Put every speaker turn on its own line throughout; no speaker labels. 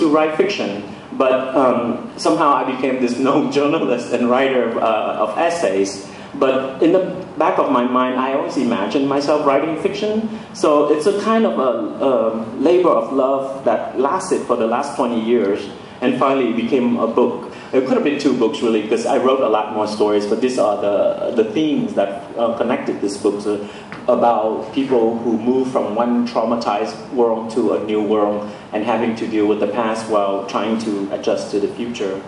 write fiction, but somehow I became this known journalist and writer of essays. But in the back of my mind, I always imagined myself writing fiction. So it's a kind of a labor of love that lasted for the last 20 years, and finally it became a book. It could have been 2 books, really, because I wrote a lot more stories, but these are the themes that connected this book to, about people who move from one traumatized world to a new world and having to deal with the past while trying to adjust to the future.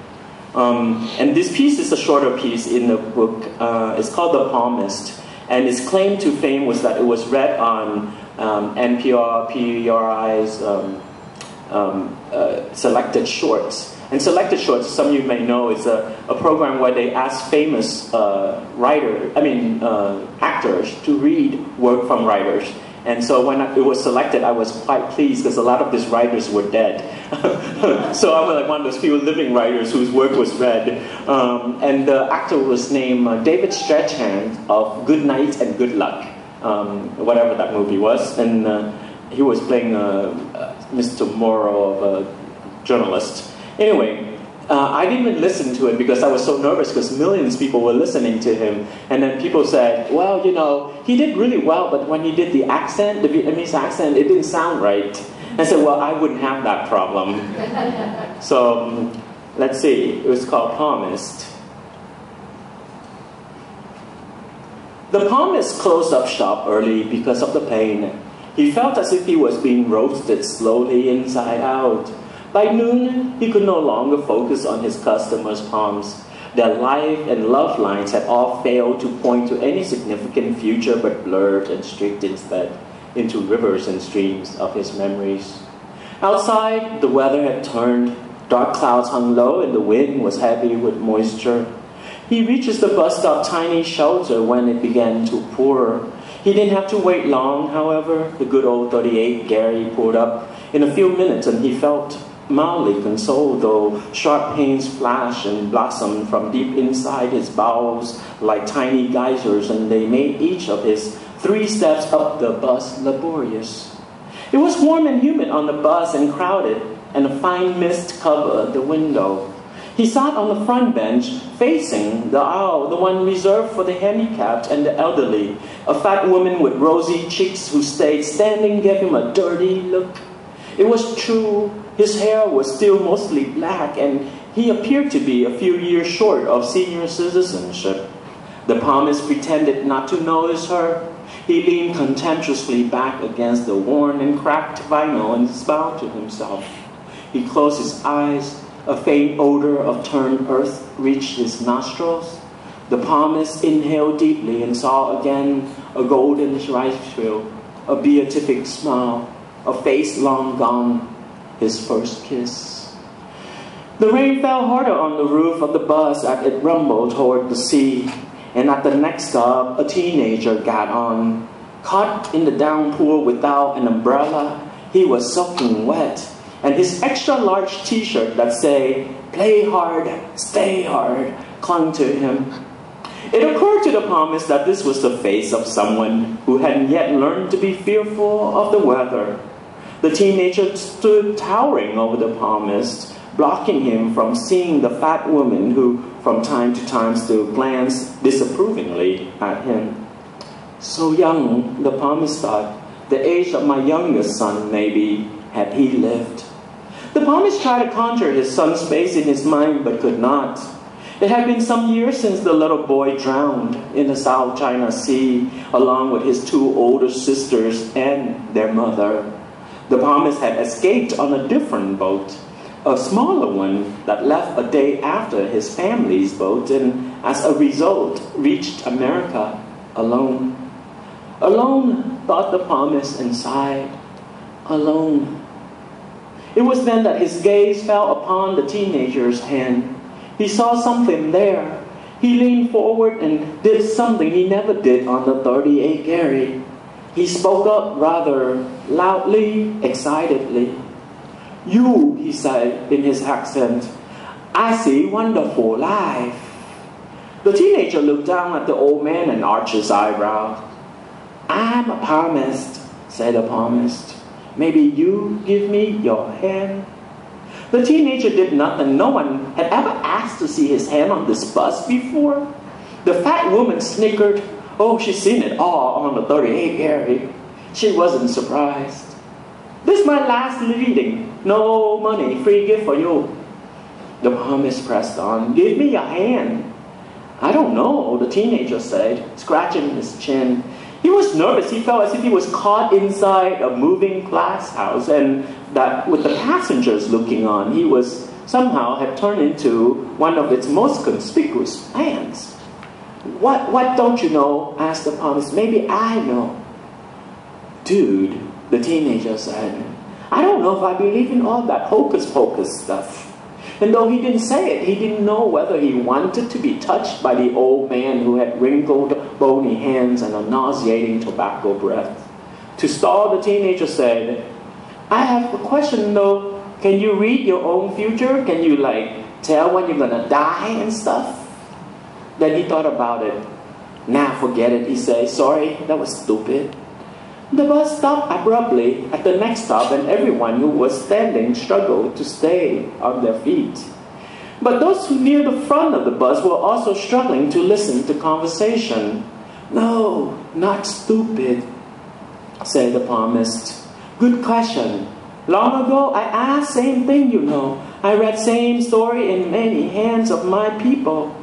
And this piece is a shorter piece in the book. It's called The Palmist, and its claim to fame was that it was read on NPR, PRI's Selected Shorts. And Selected Shorts, some of you may know, is a program where they ask famous actors to read work from writers. And so when it was selected, I was quite pleased because a lot of these writers were dead. So I was like one of those few living writers whose work was read. And the actor was named David Strathairn of Good Night and Good Luck, whatever that movie was. And he was playing Mr. Morrow of a journalist. Anyway, I didn't even listen to it because I was so nervous because millions of people were listening to him. And then people said, well, you know, he did really well, but when he did the accent, the Vietnamese accent, it didn't sound right. I said, well, I wouldn't have that problem. So, let's see. It was called Palmist. The palmist closed up shop early because of the pain. He felt as if he was being roasted slowly inside out. By noon, he could no longer focus on his customers' palms. Their life and love lines had all failed to point to any significant future but blurred and streaked instead into rivers and streams of his memories. Outside, the weather had turned. Dark clouds hung low and the wind was heavy with moisture. He reaches the bus stop tiny shelter when it began to pour. He didn't have to wait long, however. The good old 38 Gary pulled up in a few minutes and he felt mildly consoled, though sharp pains flashed and blossomed from deep inside his bowels like tiny geysers, and they made each of his 3 steps up the bus laborious. It was warm and humid on the bus and crowded, and a fine mist covered the window. He sat on the front bench, facing the aisle, the one reserved for the handicapped and the elderly. A fat woman with rosy cheeks who stayed standing gave him a dirty look. It was true. His hair was still mostly black, and he appeared to be a few years short of senior citizenship. The palmist pretended not to notice her. He leaned contemptuously back against the worn and cracked vinyl and smiled to himself. He closed his eyes. A faint odor of turned earth reached his nostrils. The palmist inhaled deeply and saw again a golden rice field, a beatific smile, a face long gone, his first kiss. The rain fell harder on the roof of the bus as it rumbled toward the sea, and at the next stop, a teenager got on. Caught in the downpour without an umbrella, he was soaking wet, and his extra-large t-shirt that say, "Play hard, stay hard," clung to him. It occurred to the palmist that this was the face of someone who hadn't yet learned to be fearful of the weather. The teenager stood towering over the palmist, blocking him from seeing the fat woman who, from time to time, still glanced disapprovingly at him. So young, the palmist thought, the age of my youngest son, maybe, had he lived. The palmist tried to conjure his son's face in his mind, but could not. It had been some years since the little boy drowned in the South China Sea, along with his 2 older sisters and their mother. The palmist had escaped on a different boat, a smaller one that left a day after his family's boat, and as a result reached America alone. Alone, thought the palmist and sighed. Alone. It was then that his gaze fell upon the teenager's hand. He saw something there. He leaned forward and did something he never did on the 38 Gary. He spoke up rather loudly, excitedly. "You," he said in his accent, "I see wonderful life." The teenager looked down at the old man and arched his eyebrow. "I'm a palmist," said the palmist. "Maybe you give me your hand?" The teenager did nothing. No one had ever asked to see his hand on this bus before. The fat woman snickered. Oh, she's seen it all on the 38 Gary. She wasn't surprised. This is my last reading. No money, free gift for you. The palmist pressed on. Give me your hand. I don't know, the teenager said, scratching his chin. He was nervous. He felt as if he was caught inside a moving glass house, and that with the passengers looking on, he was somehow had turned into one of its most conspicuous fans. What don't you know? Asked the palmist. Maybe I know. Dude, the teenager said, I don't know if I believe in all that hocus-pocus stuff. And though he didn't say it, he didn't know whether he wanted to be touched by the old man who had wrinkled, bony hands and a nauseating tobacco breath. To stall, the teenager said, I have a question though. Can you read your own future? Can you tell when you're gonna die and stuff? Then he thought about it. Nah, forget it, he said. Sorry, that was stupid. The bus stopped abruptly at the next stop, and everyone who was standing struggled to stay on their feet. But those who near the front of the bus were also struggling to listen to conversation. No, not stupid, said the palmist. Good question. Long ago, I asked same thing, you know. I read same story in many hands of my people.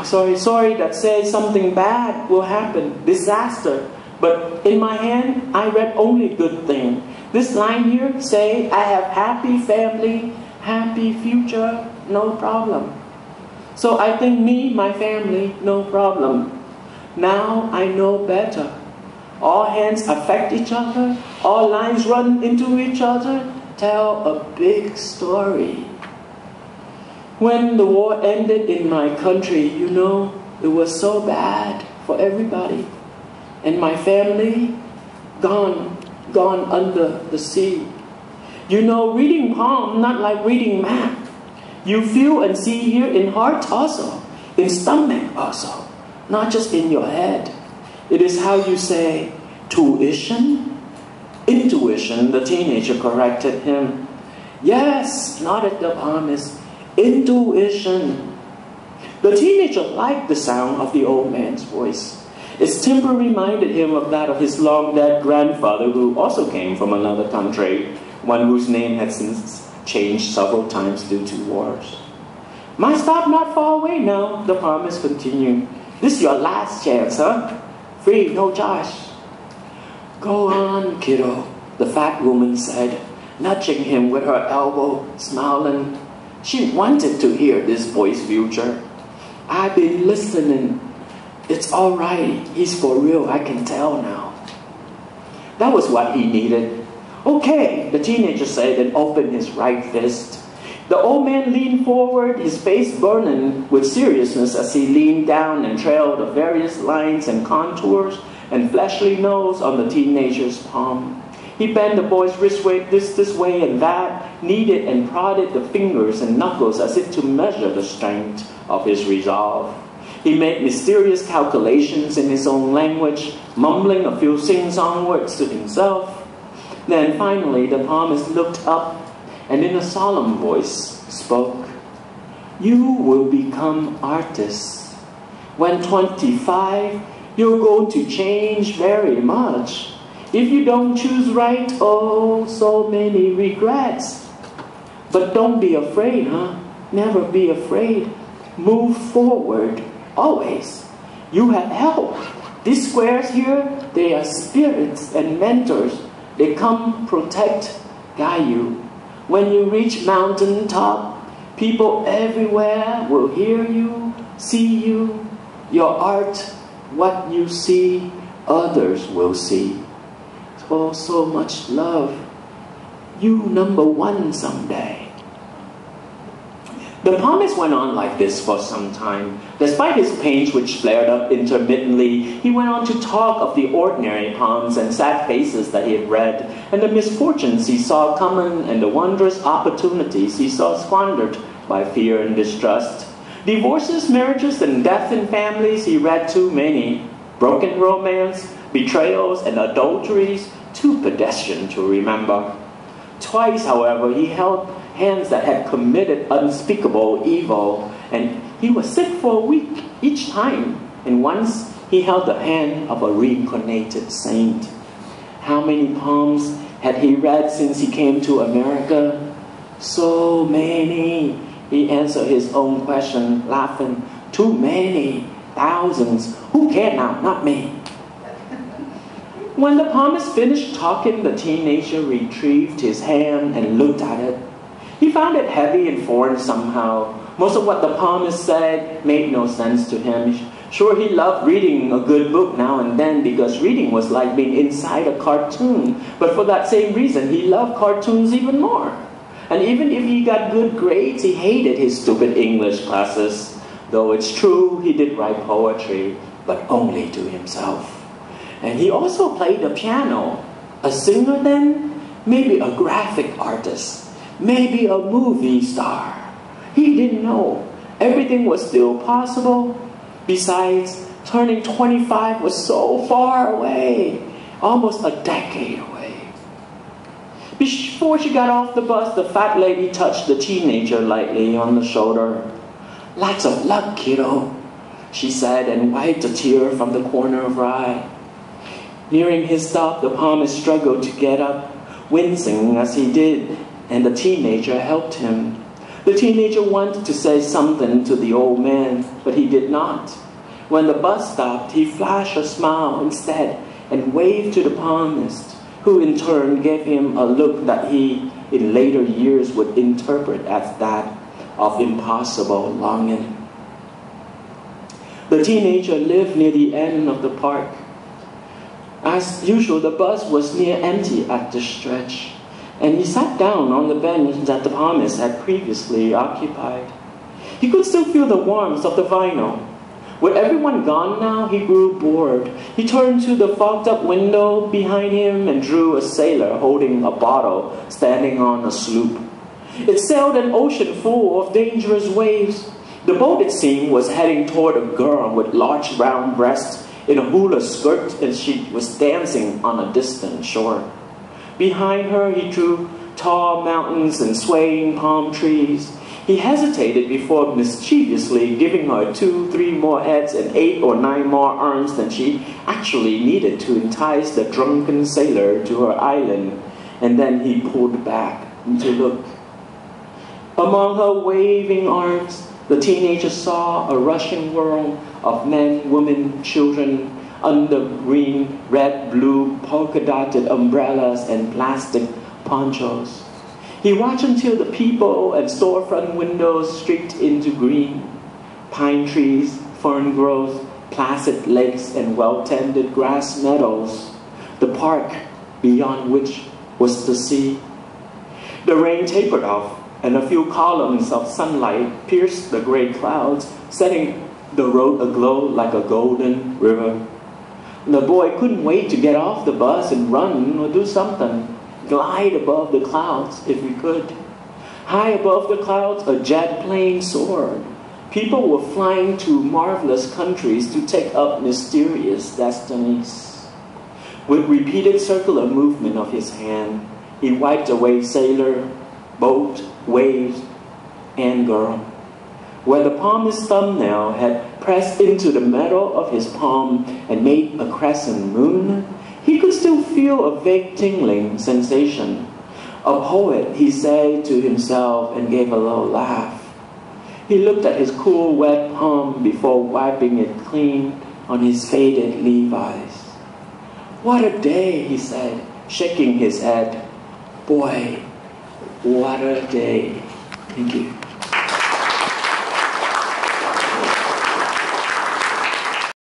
Sorry, that says something bad will happen, disaster. But in my hand, I read only good thing. This line here say, I have happy family, happy future, no problem. So I think me, my family, no problem. Now I know better. All hands affect each other, all lines run into each other, tell a big story. When the war ended in my country, you know, it was so bad for everybody. And my family, gone under the sea. You know, reading palm, not like reading map. You feel and see here in heart also, in stomach also, not just in your head. It is how you say, tuition? Intuition, the teenager corrected him. Yes, nodded the palmist. Intuition. The teenager liked the sound of the old man's voice. Its timbre reminded him of that of his long-dead grandfather, who also came from another country, one whose name had since changed several times due to wars. My stop not far away now, the palmist continued. This is your last chance, huh? Free, no charge. Go on, kiddo, the fat woman said, nudging him with her elbow, smiling. She wanted to hear this boy's future. I've been listening. It's all right. He's for real. I can tell now. That was what he needed. Okay, the teenager said and opened his right fist. The old man leaned forward, his face burning with seriousness as he leaned down and trailed the various lines and contours and fleshly nose on the teenager's palm. He bent the boy's wrist this way and that, kneaded and prodded the fingers and knuckles as if to measure the strength of his resolve. He made mysterious calculations in his own language, mumbling a few sing-song words to himself. Then finally the palmist looked up and in a solemn voice spoke. You will become artists. When 25, you're going to change very much. If you don't choose right, oh, so many regrets. But don't be afraid, huh? Never be afraid. Move forward, always. You have help. These squares here, they are spirits and mentors. They come, protect, guide you. When you reach mountain top, people everywhere will hear you, see you. Your art, what you see, others will see. Oh, so much love. You number one someday. The palmist went on like this for some time. Despite his pains which flared up intermittently, he went on to talk of the ordinary palms and sad faces that he had read, and the misfortunes he saw coming and the wondrous opportunities he saw squandered by fear and distrust. Divorces, marriages, and death in families, he read too many. Broken romance, betrayals, and adulteries, too pedestrian to remember. Twice, however, he held hands that had committed unspeakable evil, and he was sick for a week each time. And once he held the hand of a reincarnated saint. How many poems had he read since he came to America? So many. He answered his own question, laughing. Too many. Thousands. Who cared now? Not me. When the palmist finished talking, the teenager retrieved his hand and looked at it. He found it heavy and foreign somehow. Most of what the palmist said made no sense to him. Sure, he loved reading a good book now and then because reading was like being inside a cartoon. But for that same reason, he loved cartoons even more. And even if he got good grades, he hated his stupid English classes. Though it's true, he did write poetry, but only to himself. And he also played the piano. A singer then? Maybe a graphic artist. Maybe a movie star. He didn't know. Everything was still possible. Besides, turning 25 was so far away. Almost a decade away. Before she got off the bus, the fat lady touched the teenager lightly on the shoulder. Lots of luck, kiddo, she said, and wiped a tear from the corner of her eye. Nearing his stop, the palmist struggled to get up, wincing as he did, and the teenager helped him. The teenager wanted to say something to the old man, but he did not. When the bus stopped, he flashed a smile instead and waved to the palmist, who in turn gave him a look that he, in later years, would interpret as that of impossible longing. The teenager lived near the end of the park. As usual, the bus was near empty at the stretch, and he sat down on the bench that the palmist had previously occupied. He could still feel the warmth of the vinyl. With everyone gone now, he grew bored. He turned to the fogged-up window behind him and drew a sailor holding a bottle standing on a sloop. It sailed an ocean full of dangerous waves. The boat, it seemed, was heading toward a girl with large round breasts in a hula skirt, and she was dancing on a distant shore. Behind her, he drew tall mountains and swaying palm trees. He hesitated before mischievously giving her 2, 3 more heads and 8 or 9 more arms than she actually needed to entice the drunken sailor to her island, and then he pulled back to look. Among her waving arms, the teenager saw a rushing world of men, women, children, under green, red, blue, polka-dotted umbrellas and plastic ponchos. He watched until the people and storefront windows streaked into green. Pine trees, fern growth, placid lakes, and well-tended grass meadows. The park, beyond which was the sea. The rain tapered off, and a few columns of sunlight pierced the gray clouds, setting the road aglow like a golden river. The boy couldn't wait to get off the bus and run or do something. Glide above the clouds if he could. High above the clouds, a jet plane soared. People were flying to marvelous countries to take up mysterious destinies. With repeated circular movement of his hand, he wiped away sailor, boat, waves, and girl. Where the palmist's thumbnail had pressed into the metal of his palm and made a crescent moon, he could still feel a vague tingling sensation. A poet, he said to himself, and gave a low laugh. He looked at his cool, wet palm before wiping it clean on his faded Levi's. What a day, he said, shaking his head. Boy, what a day. Thank you.